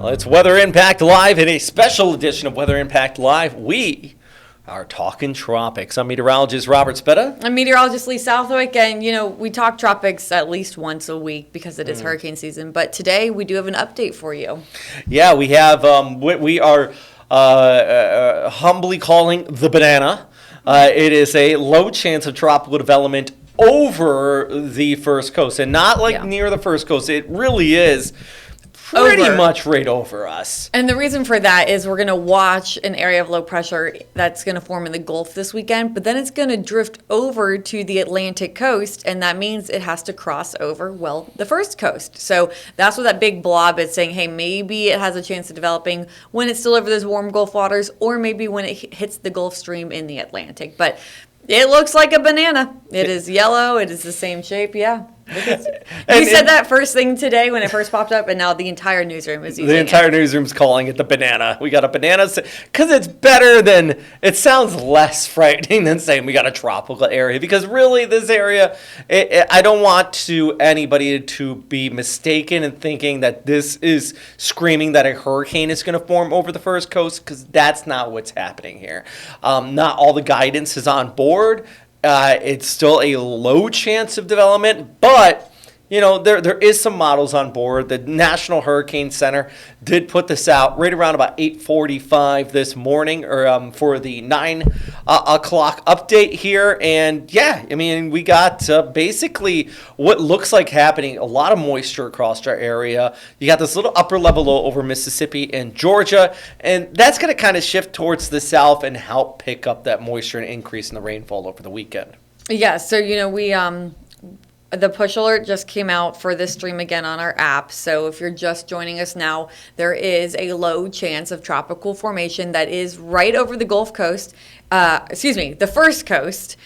Well, it's Weather Impact Live, and a special edition of Weather Impact Live. We are talking tropics. I'm meteorologist Robert Spetta. I'm meteorologist Lee Southwick, and we talk tropics at least once a week because it is hurricane season. But today we do have an update for you. Yeah, we have. We are humbly calling the banana. It is a low chance of tropical development over the first coast, and not near the first coast. It really is pretty much right over us. And the reason for that is we're going to watch an area of low pressure that's going to form in the Gulf this weekend, but then it's going to drift over to the Atlantic coast, and that means it has to cross over, the first coast. So that's what that big blob is saying, hey, maybe it has a chance of developing when it's still over those warm Gulf waters, or maybe when it hits the Gulf Stream in the Atlantic. But it looks like a banana. It is yellow. It is the same shape. Yeah. You said that first thing today when it first popped up, and now the entire newsroom is using it. The entire newsroom's calling it the banana. We got a banana because it's better than, it sounds less frightening than saying we got a tropical area, because really this area, I don't want anybody to be mistaken in thinking that this is screaming that a hurricane is going to form over the first coast, because that's not what's happening here. Not all the guidance is on board. It's still a low chance of development, but there is some models on board. The National Hurricane Center did put this out right around about 8:45 this morning, or for the 9 o'clock update here. And yeah, I mean, we got basically what looks like happening, a lot of moisture across our area. You got this little upper level low over Mississippi and Georgia, and that's going to kind of shift towards the south and help pick up that moisture and increase in the rainfall over the weekend. Yeah, so we the push alert just came out for this stream again on our app. So if you're just joining us now, there is a low chance of tropical formation that is right over the Gulf Coast. The first coast.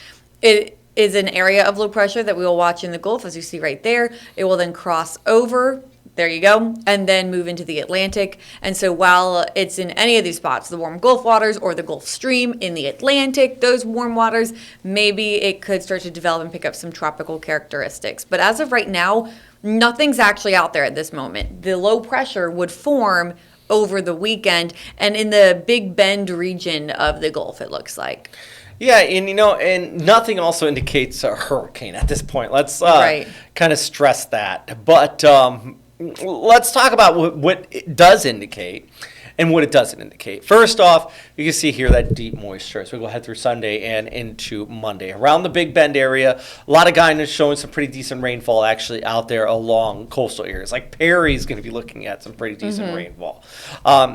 It is an area of low pressure that we will watch in the Gulf, as you see right there. It will then cross over. There you go. And then move into the Atlantic. And so while it's in any of these spots, the warm Gulf waters or the Gulf Stream in the Atlantic, those warm waters, maybe it could start to develop and pick up some tropical characteristics. But as of right now, nothing's actually out there at this moment. The low pressure would form over the weekend and in the Big Bend region of the Gulf, it looks like. Yeah, and nothing also indicates a hurricane at this point. Let's kind of stress that. But let's talk about what it does indicate and what it doesn't indicate. First off, you can see here that deep moisture as we go ahead through Sunday and into Monday. Around the Big Bend area, a lot of guidance showing some pretty decent rainfall actually out there along coastal areas. Like Perry's going to be looking at some pretty decent rainfall.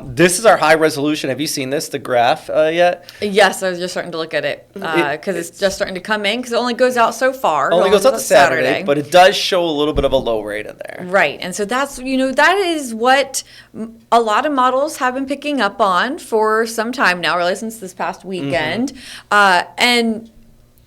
This is our high resolution. Have you seen this, the graph yet? Yes, I was just starting to look at it because it's just starting to come in because it only goes out so far. Only goes out to Saturday, but it does show a little bit of a low rate in there. Right, and so that's, that is what a lot of models have been picking up on for some time now, really since this past weekend. And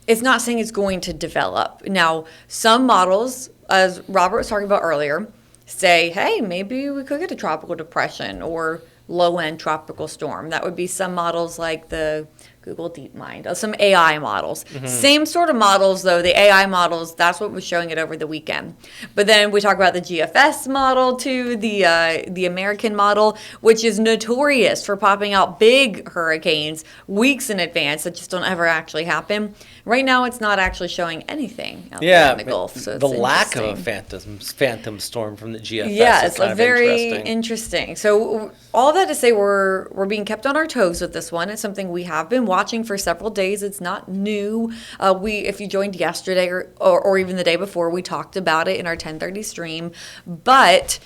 it's not saying it's going to develop. Now, some models, as Robert was talking about earlier, say, hey, maybe we could get a tropical depression or low-end tropical storm. That would be some models like the Google DeepMind, some AI models. Same sort of models, though. The AI models, that's what was showing it over the weekend. But then we talk about the GFS model, too, the American model, which is notorious for popping out big hurricanes weeks in advance that just don't ever actually happen. Right now, it's not actually showing anything out there in the Gulf. So the lack of a phantom storm from the GFS is kind of very interesting. So all that to say, we're being kept on our toes with this one. It's something we have been watching for several days. It's not new. If you joined yesterday or even the day before, we talked about it in our 10:30 stream. But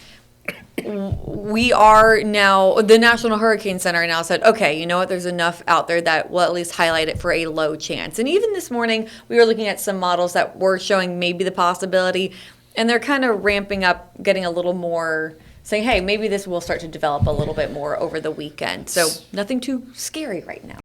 we are now, the National Hurricane Center now said, okay, you know what, there's enough out there that will at least highlight it for a low chance. And even this morning, we were looking at some models that were showing maybe the possibility, and they're kind of ramping up, getting a little more, saying, hey, maybe this will start to develop a little bit more over the weekend. So nothing too scary right now.